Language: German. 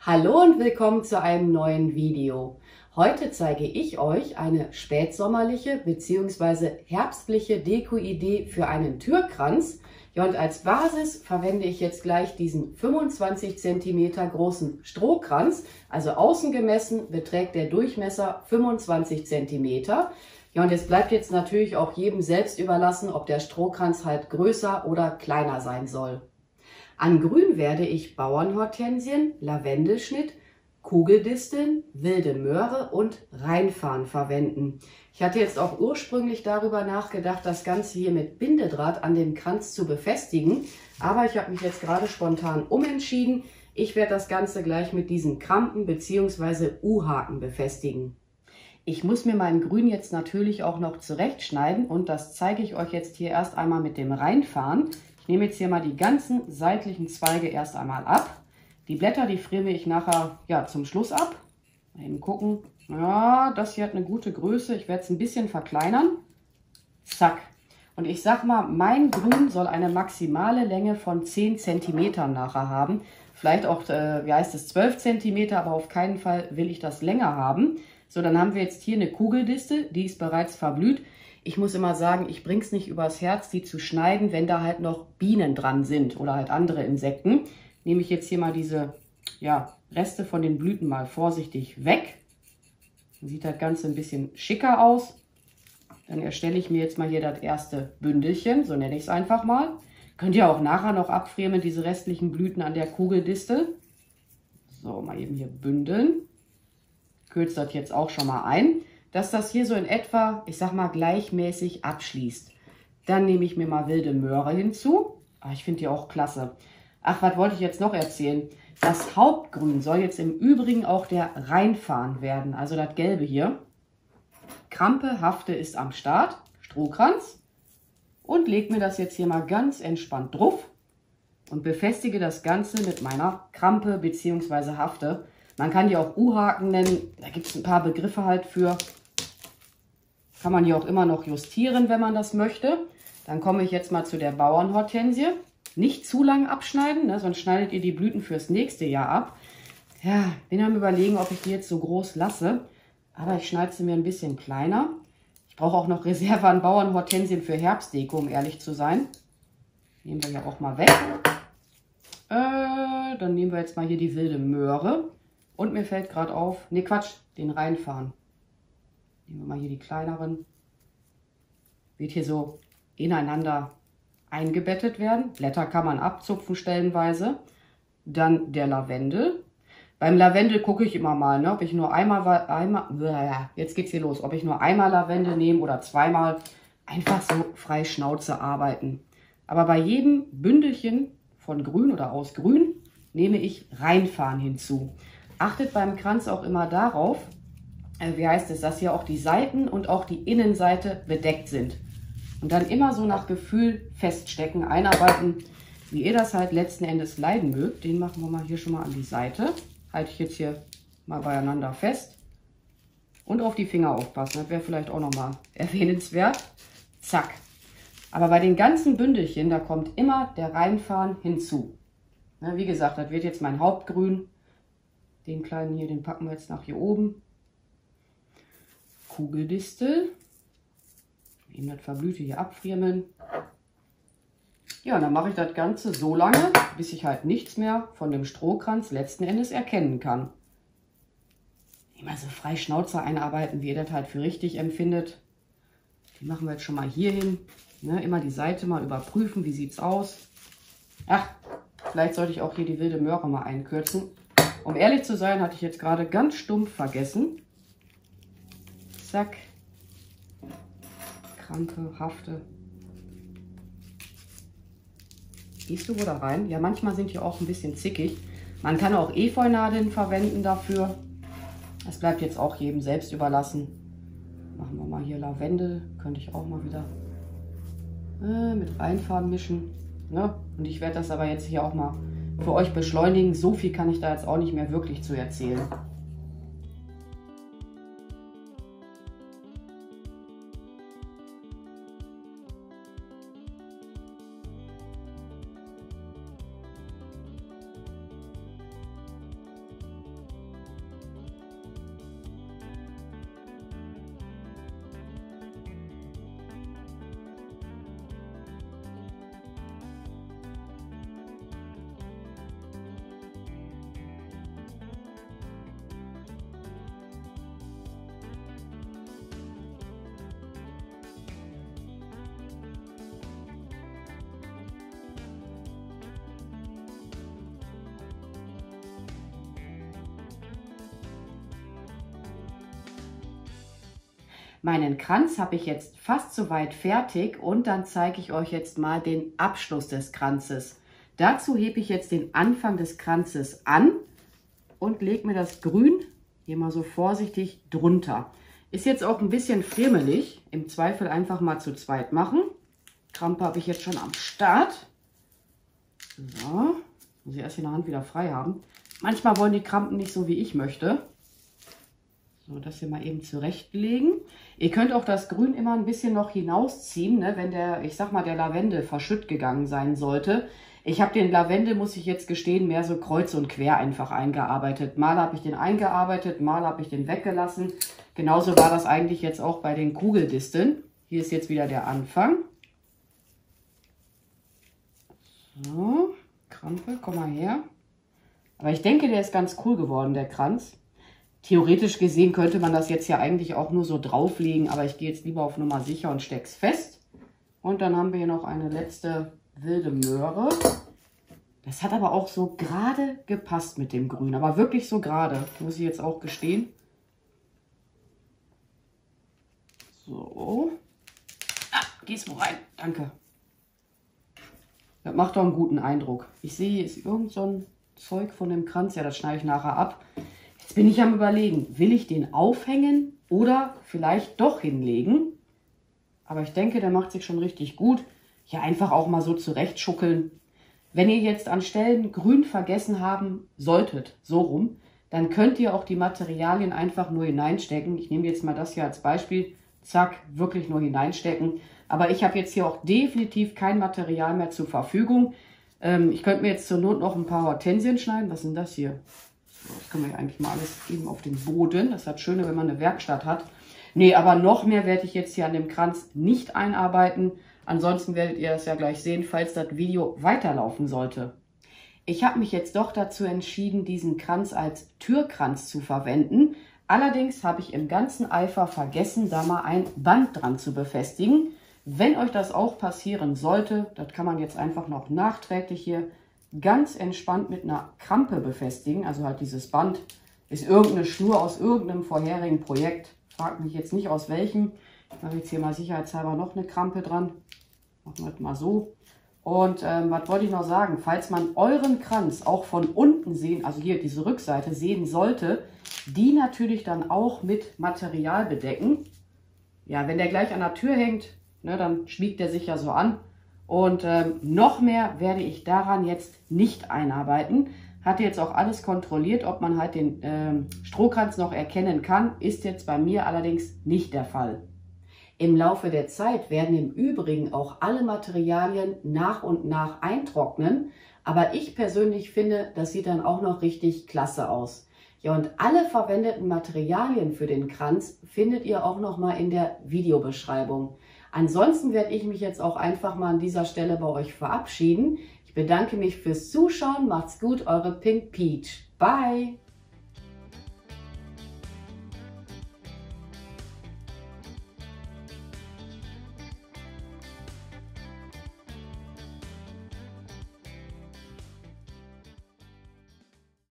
Hallo und willkommen zu einem neuen Video. Heute zeige ich euch eine spätsommerliche bzw. herbstliche Dekoidee für einen Türkranz. Ja, und als Basis verwende ich jetzt gleich diesen 25 cm großen Strohkranz. Also außen gemessen beträgt der Durchmesser 25 cm. Ja, und es bleibt jetzt natürlich auch jedem selbst überlassen, ob der Strohkranz halt größer oder kleiner sein soll. An Grün werde ich Bauernhortensien, Lavendelschnitt, Kugeldisteln, wilde Möhre und Rheinfarn verwenden. Ich hatte jetzt auch ursprünglich darüber nachgedacht, das Ganze hier mit Bindedraht an dem Kranz zu befestigen. Aber ich habe mich jetzt gerade spontan umentschieden. Ich werde das Ganze gleich mit diesen Krampen bzw. U-Haken befestigen. Ich muss mir mein Grün jetzt natürlich auch noch zurechtschneiden und das zeige ich euch jetzt hier erst einmal mit dem Rheinfarn. Ich nehme jetzt hier mal die ganzen seitlichen Zweige erst einmal ab. Die Blätter, die friere ich nachher zum Schluss ab. Mal eben gucken. Ja, das hier hat eine gute Größe. Ich werde es ein bisschen verkleinern. Zack. Und ich sag mal, mein Grün soll eine maximale Länge von 10 cm nachher haben. Vielleicht auch, 12 cm, aber auf keinen Fall will ich das länger haben. So, dann haben wir jetzt hier eine Kugeldistel, die ist bereits verblüht. Ich muss immer sagen, ich bringe es nicht übers Herz, die zu schneiden, wenn da halt noch Bienen dran sind oder halt andere Insekten. Nehme ich jetzt hier mal diese Reste von den Blüten mal vorsichtig weg. Dann sieht das Ganze ein bisschen schicker aus. Dann erstelle ich mir jetzt mal hier das erste Bündelchen, so nenne ich es einfach mal. Könnt ihr auch nachher noch abfriemeln, diese restlichen Blüten an der Kugeldistel. So, mal eben hier bündeln. Kürze das jetzt auch schon mal ein, dass das hier so in etwa, ich sag mal, gleichmäßig abschließt. Dann nehme ich mir mal wilde Möhre hinzu. Ich finde die auch klasse. Ach, was wollte ich jetzt noch erzählen? Das Hauptgrün soll jetzt im Übrigen auch der Rheinfarn werden, also das Gelbe hier. Krampe, Hafte ist am Start, Strohkranz. Und lege mir das jetzt hier mal ganz entspannt drauf und befestige das Ganze mit meiner Krampe bzw. Hafte. Man kann die auch U-Haken nennen, da gibt es ein paar Begriffe halt für. Kann man hier auch immer noch justieren, wenn man das möchte. Dann komme ich jetzt mal zu der Bauernhortensie. Nicht zu lang abschneiden, ne, sonst schneidet ihr die Blüten fürs nächste Jahr ab. Ja, bin am Überlegen, ob ich die jetzt so groß lasse. Aber ich schneide sie mir ein bisschen kleiner. Ich brauche auch noch Reserve an Bauernhortensien für Herbstdeko, um ehrlich zu sein. Nehmen wir ja auch mal weg. Dann nehmen wir jetzt mal hier die wilde Möhre. Und mir fällt gerade auf, ne Quatsch, den Rheinfarn. Nehmen wir mal hier die kleineren. Wird hier so ineinander eingebettet werden. Blätter kann man abzupfen stellenweise. Dann der Lavendel. Beim Lavendel gucke ich immer mal, ne, ob ich nur jetzt geht's hier los, ob ich nur einmal Lavendel nehme oder zweimal. Einfach so frei Schnauze arbeiten. Aber bei jedem Bündelchen von Grün oder aus Grün nehme ich Rheinfarn hinzu. Achtet beim Kranz auch immer darauf, dass hier auch die Seiten und auch die Innenseite bedeckt sind. Und dann immer so nach Gefühl feststecken, einarbeiten, wie ihr das halt letzten Endes leiden mögt. Den machen wir mal hier schon mal an die Seite. Halte ich jetzt hier mal beieinander fest. Und auf die Finger aufpassen, das wäre vielleicht auch nochmal erwähnenswert. Zack. Aber bei den ganzen Bündelchen, da kommt immer der Rheinfarn hinzu. Ja, wie gesagt, das wird jetzt mein Hauptgrün. Den kleinen hier, den packen wir jetzt nach hier oben. Kugeldistel. Eben das Verblühte hier abfriemeln. Ja, dann mache ich das Ganze so lange, bis ich halt nichts mehr von dem Strohkranz letzten Endes erkennen kann. Immer so frei Schnauze einarbeiten, wie ihr das halt für richtig empfindet. Die machen wir jetzt schon mal hier hin. Ne, immer die Seite mal überprüfen, wie sieht es aus. Ach, vielleicht sollte ich auch hier die wilde Möhre mal einkürzen. Um ehrlich zu sein, hatte ich jetzt gerade ganz stumpf vergessen. Zack. Krampe, Hafte. Gehst du wohl da rein? Ja, manchmal sind die auch ein bisschen zickig. Man kann auch Efeunadeln verwenden dafür. Das bleibt jetzt auch jedem selbst überlassen. Machen wir mal hier Lavendel. Könnte ich auch mal wieder mit Rheinfarn mischen. Ne? Und ich werde das aber jetzt hier auch mal für euch beschleunigen. So viel kann ich da jetzt auch nicht mehr wirklich zu erzählen. Meinen Kranz habe ich jetzt fast soweit fertig und dann zeige ich euch jetzt mal den Abschluss des Kranzes. Dazu hebe ich jetzt den Anfang des Kranzes an und lege mir das Grün hier mal so vorsichtig drunter. Ist jetzt auch ein bisschen friemelig, im Zweifel einfach mal zu zweit machen. Krampe habe ich jetzt schon am Start. So, muss ich erst in der Hand wieder frei haben. Manchmal wollen die Krampen nicht so, wie ich möchte. So, das hier mal eben zurechtlegen. Ihr könnt auch das Grün immer ein bisschen noch hinausziehen, ne, wenn der, ich sag mal, der Lavendel verschütt gegangen sein sollte. Ich habe den Lavendel, muss ich jetzt gestehen, mehr so kreuz und quer einfach eingearbeitet. Mal habe ich den eingearbeitet, mal habe ich den weggelassen. Genauso war das eigentlich jetzt auch bei den Kugeldisteln. Hier ist jetzt wieder der Anfang. So, Krampe, komm mal her. Aber ich denke, der ist ganz cool geworden, der Kranz. Theoretisch gesehen könnte man das jetzt ja eigentlich auch nur so drauflegen, aber ich gehe jetzt lieber auf Nummer sicher und stecke es fest. Und dann haben wir hier noch eine letzte wilde Möhre. Das hat aber auch so gerade gepasst mit dem Grün, aber wirklich so gerade, muss ich jetzt auch gestehen. So. Geh's mal rein, danke. Das macht doch einen guten Eindruck. Ich sehe, hier ist irgend so ein Zeug von dem Kranz. Ja, das schneide ich nachher ab. Jetzt bin ich am Überlegen, will ich den aufhängen oder vielleicht doch hinlegen? Aber ich denke, der macht sich schon richtig gut. Ja, einfach auch mal so zurechtschuckeln. Wenn ihr jetzt an Stellen Grün vergessen haben solltet, so rum, dann könnt ihr auch die Materialien einfach nur hineinstecken. Ich nehme jetzt mal das hier als Beispiel. Zack, wirklich nur hineinstecken. Aber ich habe jetzt hier auch definitiv kein Material mehr zur Verfügung. Ich könnte mir jetzt zur Not noch ein paar Hortensien schneiden. Was ist denn das hier? Das können wir ja eigentlich mal alles eben auf den Boden. Das hat schöner, wenn man eine Werkstatt hat. Nee, aber noch mehr werde ich jetzt hier an dem Kranz nicht einarbeiten. Ansonsten werdet ihr das ja gleich sehen, falls das Video weiterlaufen sollte. Ich habe mich jetzt doch dazu entschieden, diesen Kranz als Türkranz zu verwenden. Allerdings habe ich im ganzen Eifer vergessen, da mal ein Band dran zu befestigen. Wenn euch das auch passieren sollte, das kann man jetzt einfach noch nachträglich hier ganz entspannt mit einer Krampe befestigen. Also halt dieses Band ist irgendeine Schnur aus irgendeinem vorherigen Projekt. Fragt mich jetzt nicht aus welchem. Ich mache jetzt hier mal sicherheitshalber noch eine Krampe dran. Machen wir das mal so. Und was wollte ich noch sagen? Falls man euren Kranz auch von unten sehen, also hier diese Rückseite sehen sollte, die natürlich dann auch mit Material bedecken. Ja, wenn der gleich an der Tür hängt, ne, dann schmiegt der sich ja so an. Und noch mehr werde ich daran jetzt nicht einarbeiten. Hatte jetzt auch alles kontrolliert, ob man halt den Strohkranz noch erkennen kann. Ist jetzt bei mir allerdings nicht der Fall. Im Laufe der Zeit werden im Übrigen auch alle Materialien nach und nach eintrocknen. Aber ich persönlich finde, das sieht dann auch noch richtig klasse aus. Ja, und alle verwendeten Materialien für den Kranz findet ihr auch noch mal in der Videobeschreibung. Ansonsten werde ich mich jetzt auch einfach mal an dieser Stelle bei euch verabschieden. Ich bedanke mich fürs Zuschauen. Macht's gut, eure Pink Peach. Bye!